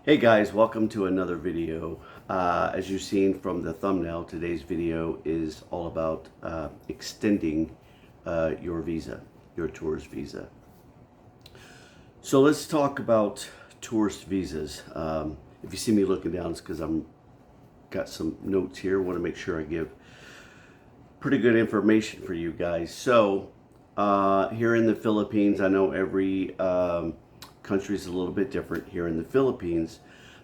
Hey guys, welcome to another video. As you've seen from the thumbnail, today's video is all about extending your visa, your tourist visa. So let's talk about tourist visas. If you see me looking down, it's because I'm got some notes here. I want to make sure I give pretty good information for you guys. So here in the Philippines, I know every country is a little bit different. Here in the Philippines,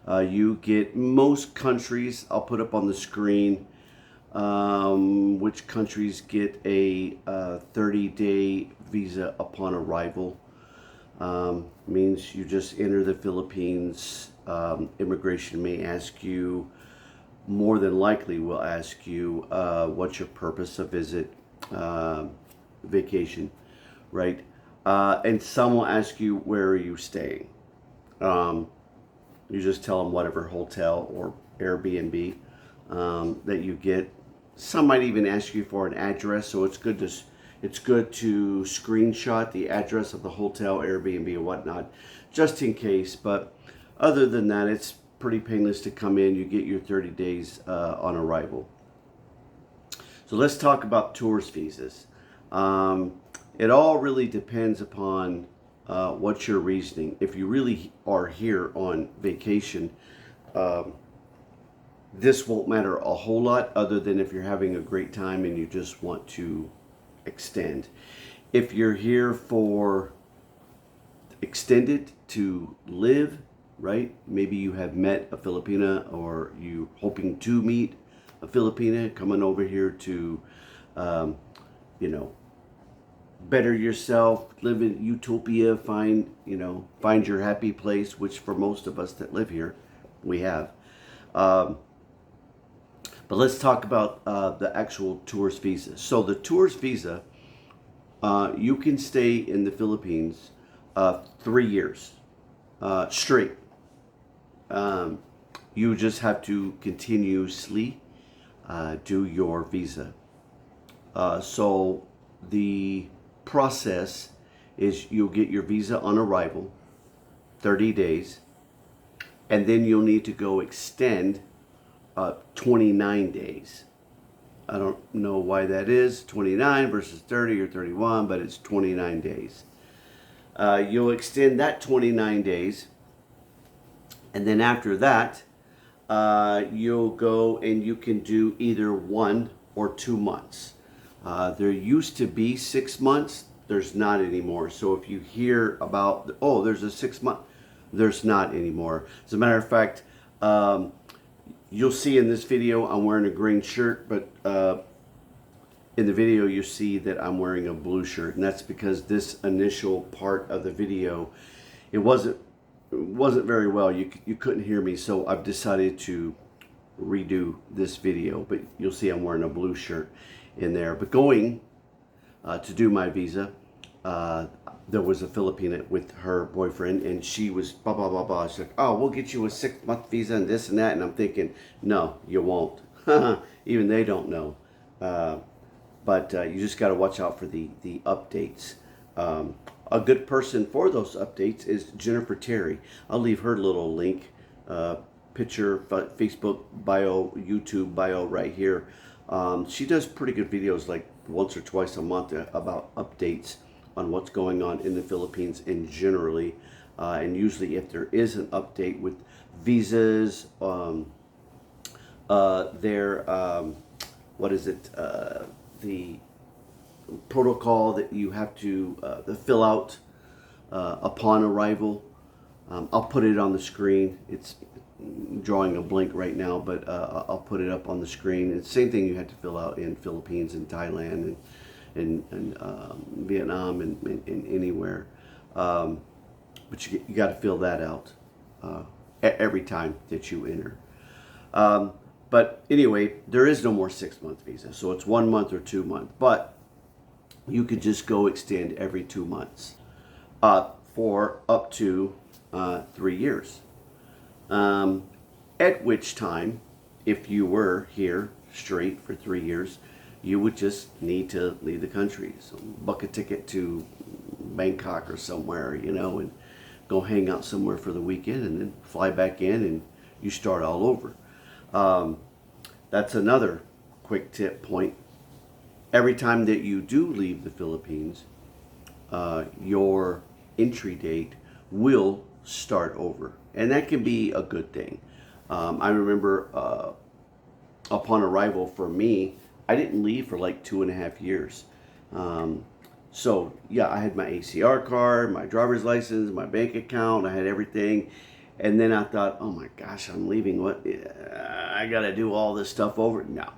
you get most countries, I'll put up on the screen which countries get a 30-day visa upon arrival. Means you just enter the Philippines. Immigration may ask you, more than likely will ask you, what's your purpose of visit, vacation, right? And some will ask you, where are you staying? You just tell them whatever hotel or Airbnb that you get. Some might even ask you for an address, so it's good to screenshot the address of the hotel, Airbnb, or whatnot, just in case. But other than that, it's pretty painless to come in. You get your 30 days on arrival. So let's talk about tourist visas. It all really depends upon what's your reasoning. If you really are here on vacation, this won't matter a whole lot, other than if you're having a great time and you just want to extend. If you're here for extended to live, right? Maybe you have met a Filipina, or you hoping to meet a Filipina, coming over here to, better yourself, live in utopia, find your happy place, which for most of us that live here, we have. But let's talk about the actual tourist visa. So the tourist visa, you can stay in the Philippines 3 years straight. You just have to continuously do your visa. So the process is, you'll get your visa on arrival, 30 days, and then you'll need to go extend 29 days. I don't know why that is 29 versus 30 or 31, but it's 29 days. You'll extend that 29 days, and then after that, you'll go and you can do either 1 or 2 months. There used to be 6 months. There's not anymore. So if you hear about, oh, there's a 6 month, there's not anymore. As a matter of fact, you'll see in this video I'm wearing a green shirt, but in the video you see that I'm wearing a blue shirt, and that's because this initial part of the video, it wasn't very well. You couldn't hear me, so I've decided to redo this video. But you'll see I'm wearing a blue shirt in there. But going to do my visa, there was a Filipina with her boyfriend, and she was blah blah blah blah. She's like, oh, we'll get you a 6-month visa and this and that. And I'm thinking, no, you won't. Even they don't know. But you just got to watch out for the updates. A good person for those updates is Jennifer Terry. I'll leave her little link, picture, Facebook bio, YouTube bio right here. She does pretty good videos, like once or twice a month, about updates on what's going on in the Philippines and generally. And usually if there is an update with visas, the protocol that you have to fill out upon arrival. I'll put it on the screen. It's drawing a blank right now, but I'll put it up on the screen. It's the same thing you had to fill out in Philippines and Thailand and Vietnam and anywhere. But you got to fill that out every time that you enter. But anyway, there is no more 6-month visa. So it's 1 month or 2 months. But you could just go extend every 2 months for up to 3 years. At which time, if you were here straight for 3 years, you would just need to leave the country. So book a ticket to Bangkok or somewhere, and go hang out somewhere for the weekend and then fly back in and you start all over. That's another quick tip point. Every time that you do leave the Philippines, your entry date will start over. And that can be a good thing. I remember upon arrival for me, I didn't leave for like 2.5 years. So yeah, I had my ACR card, my driver's license, my bank account, I had everything. And then I thought, oh my gosh, I'm leaving. What? I got to do all this stuff over? No,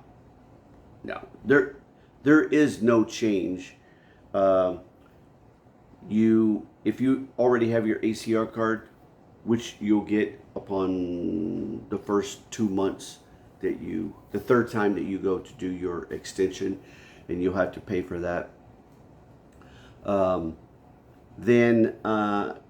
no. There is no change. If you already have your ACR card, which you'll get upon the first 2 months the third time that you go to do your extension, and you'll have to pay for that. Then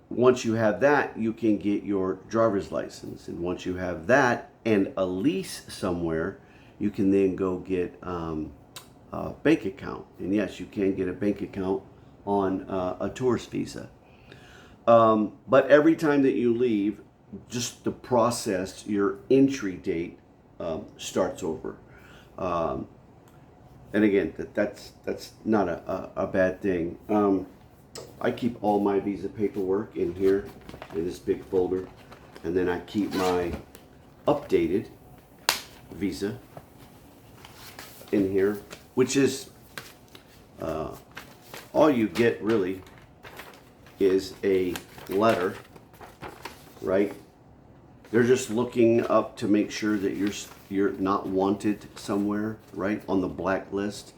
once you have that, you can get your driver's license, and once you have that and a lease somewhere, you can then go get a bank account. And yes, you can get a bank account on a tourist visa. But every time that you leave, just the process, your entry date starts over. And again, that's not a bad thing. I keep all my visa paperwork in here, in this big folder, and then I keep my updated visa in here, which is all you get really is a letter, right? They're just looking up to make sure that you're not wanted somewhere, right, on the blacklist.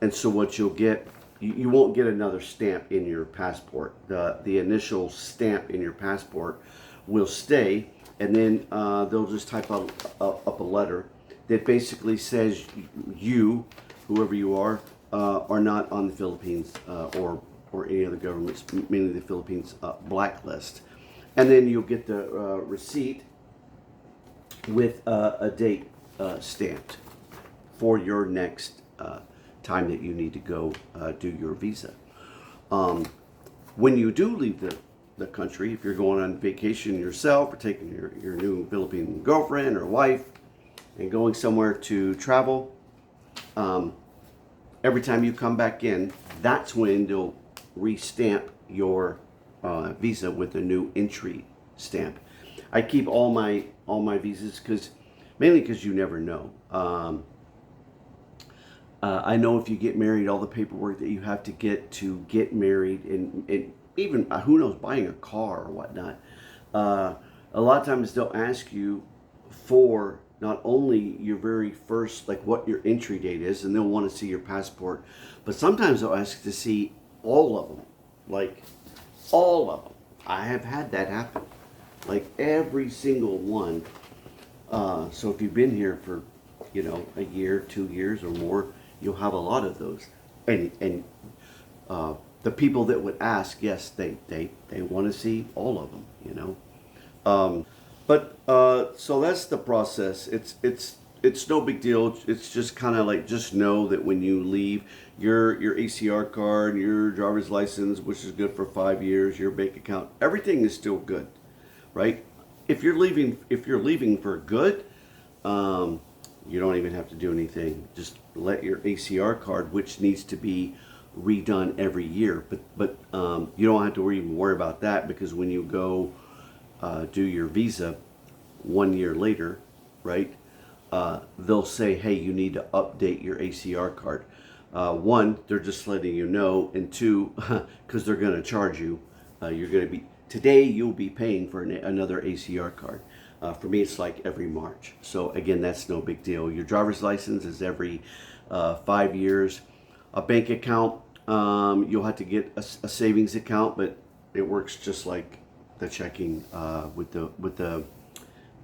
And so what you'll get, you won't get another stamp in your passport. The initial stamp in your passport will stay, and then they'll just type up a letter that basically says you, whoever you are not on the Philippines or any other governments, mainly the Philippines blacklist. And then you'll get the receipt with a date stamped for your next time that you need to go do your visa. When you do leave the country, if you're going on vacation yourself or taking your new Philippine girlfriend or wife and going somewhere to travel, every time you come back in, that's when they'll restamp your visa with a new entry stamp. I keep all my visas mainly because you never know. I know if you get married, all the paperwork that you have to get married, and even who knows, buying a car or whatnot. A lot of times they'll ask you for not only your very first, like what your entry date is, and they'll want to see your passport, but sometimes they'll ask to see all of them, like all of them. I have had that happen, like every single one. So if you've been here for, a year, 2 years or more, you'll have a lot of those. And the people that would ask, yes, they want to see all of them, so that's the process. It's no big deal. It's just kind of like, just know that when you leave, your ACR card, your driver's license, which is good for 5 years, your bank account, everything is still good, right? If you're leaving for good, you don't even have to do anything. Just let your ACR card, which needs to be redone every year, but you don't have to even worry about that, because when you go do your visa 1 year later, right? They'll say, hey, you need to update your ACR card. One, they're just letting you know, and two, because they're going to charge you. Today you'll be paying for another ACR card. For me, it's like every March. So again, that's no big deal. Your driver's license is every 5 years. A bank account, you'll have to get a savings account, but it works just like the checking with the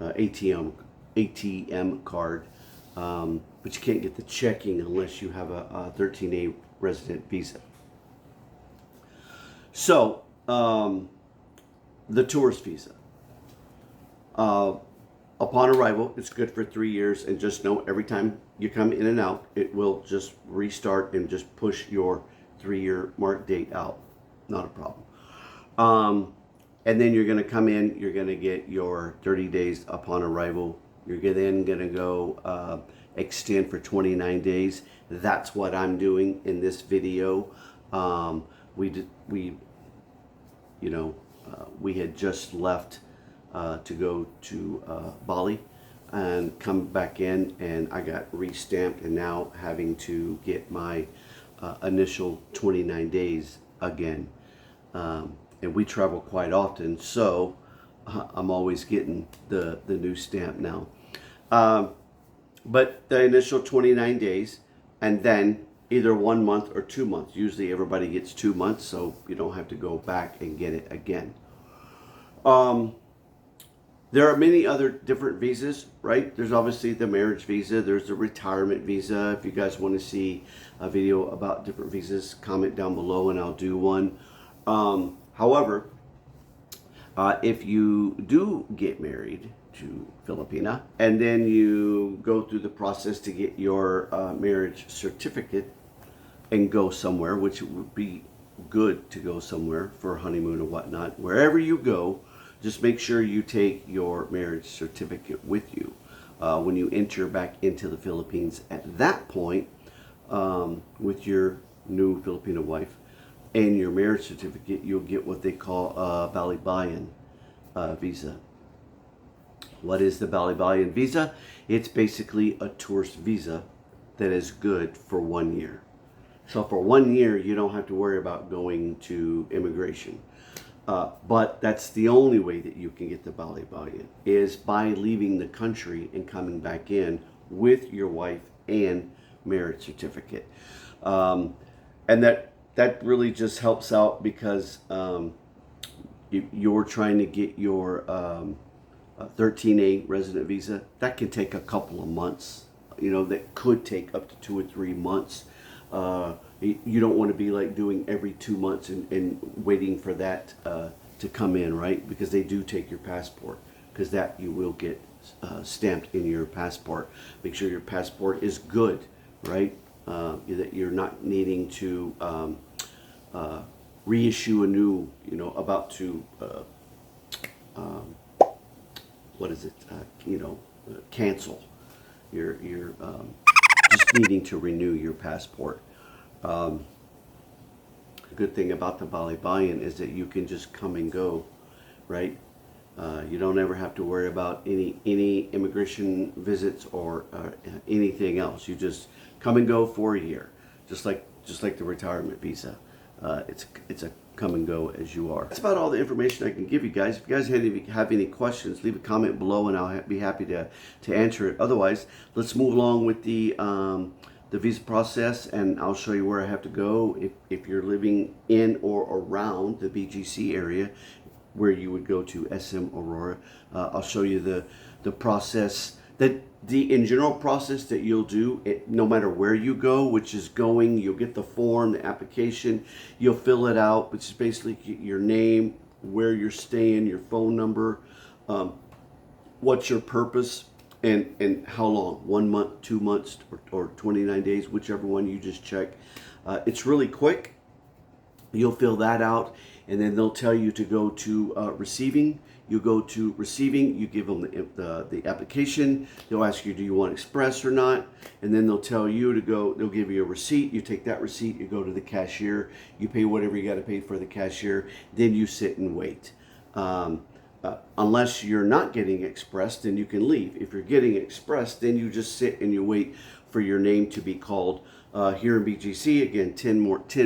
ATM card. But you can't get the checking unless you have a 13A resident visa. So the tourist visa. Upon arrival, it's good for 3 years, and just know every time you come in and out, it will just restart and just push your 3-year mark date out. Not a problem. And then you're going to come in, you're going to get your 30 days upon arrival. You're then going to go extend for 29 days. That's what I'm doing in this video. We had just left to go to Bali and come back in, and I got re-stamped, and now having to get my initial 29 days again. And we travel quite often, so I'm always getting the new stamp now. But the initial 29 days, and then either 1 month or 2 months. Usually everybody gets 2 months, so you don't have to go back and get it again. There are many other different visas, right? There's obviously the marriage visa. There's the retirement visa. If you guys want to see a video about different visas, comment down below and I'll do one. However, if you do get married to Filipina and then you go through the process to get your marriage certificate and go somewhere, which would be good to go somewhere for a honeymoon or whatnot, wherever you go, just make sure you take your marriage certificate with you when you enter back into the Philippines. At that point, with your new Filipino wife and your marriage certificate, you'll get what they call a Balibayan visa. What is the Balibayan visa? It's basically a tourist visa that is good for 1 year. So for 1 year, you don't have to worry about going to immigration. But that's the only way that you can get the Balibayan, is by leaving the country and coming back in with your wife and marriage certificate. And that really just helps out because you're trying to get your 13A resident visa. That can take a couple of months. That could take up to 2 or 3 months. You don't want to be like doing every 2 months and waiting for that to come in, right? Because they do take your passport, because that you will get stamped in your passport. Make sure your passport is good, right? That you're not needing to reissue a new, about to cancel. You're just needing to renew your passport. The good thing about the Balibayan is that you can just come and go, right? You don't ever have to worry about any immigration visits or anything else. You just come and go for a year, just like the retirement visa. It's a come and go as you are. That's about all the information I can give you guys. If you guys have any questions, leave a comment below and I'll be happy to answer it. Otherwise, let's move along with the visa process, and I'll show you where I have to go if you're living in or around the BGC area, where you would go to SM Aurora. I'll show you the process, in general process that you'll do no matter where you go, which is you'll get the form, the application, you'll fill it out, which is basically your name, where you're staying, your phone number, what's your purpose, and how long, 1 month, 2 months, or 29 days, whichever one you just check. It's really quick. You'll fill that out, and then they'll tell you to go to receiving. You go to receiving, you give them the application. They'll ask you, do you want express or not? And then they'll tell you to go, they'll give you a receipt. You take that receipt, you go to the cashier, you pay whatever you got to pay for the cashier, then you sit and wait. Unless you're not getting express, then you can leave. If you're getting express, then you just sit and you wait for your name to be called. Here in BGC, again, 10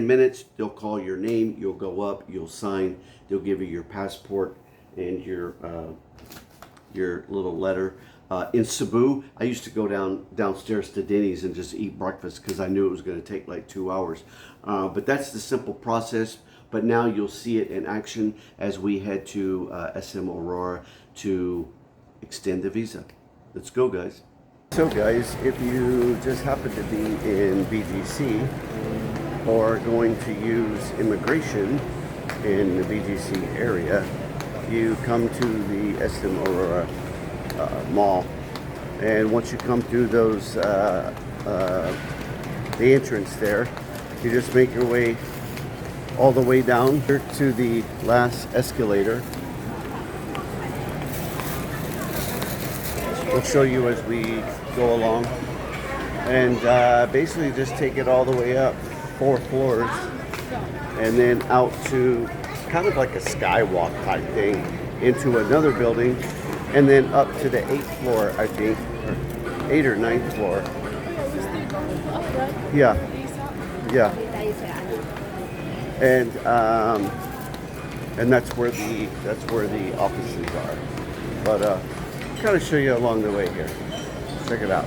minutes, they'll call your name, you'll go up, you'll sign, they'll give you your passport and your little letter. In Cebu, I used to go downstairs to Denny's and just eat breakfast because I knew it was going to take like 2 hours. But that's the simple process. But now you'll see it in action as we head to SM Aurora to extend the visa. Let's go, guys. So guys, if you just happen to be in BGC or going to use immigration in the BGC area, you come to the SM Aurora Mall, and once you come through those the entrance there, you just make your way all the way down to the last escalator, we'll show you as we go along. And basically just take it all the way up 4 floors and then out to kind of like a skywalk type thing into another building and then up to the 8th floor, I think, or 8th or 9th floor. Yeah, yeah. And that's where the offices are. But kind of show you along the way here. Check it out.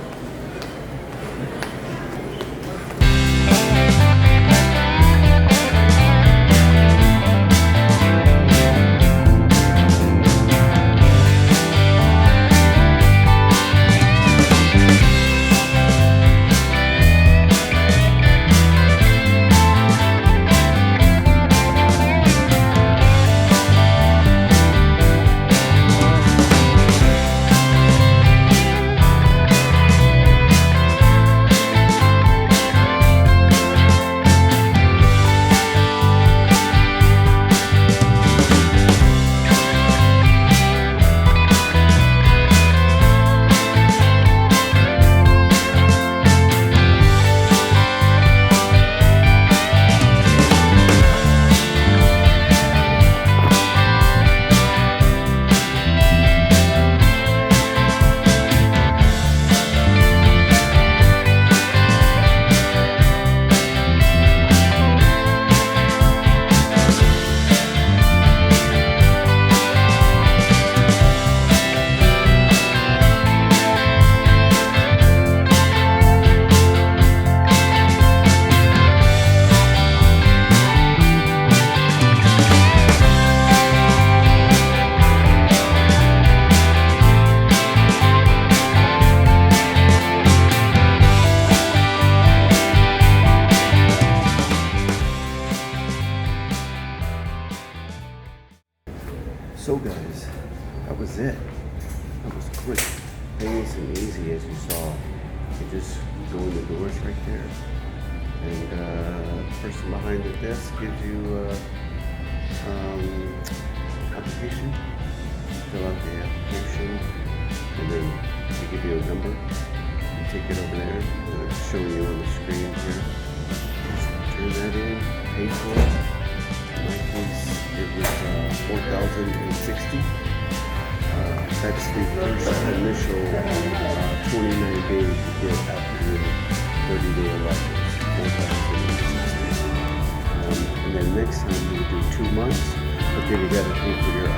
So guys, that was it. That was quick, painless, and easy as you saw. You just go in the doors right there. And the person behind the desk gives you application. Fill out the application, and then they give you a number. You take it over there. It's showing you on the screen here. Just turn that in, pay for it. In my case, it was $4,060. That's the first initial 29 days you get after your 30-day allotment, $4,060. And then next time you do 2 months, but then you got to pay for your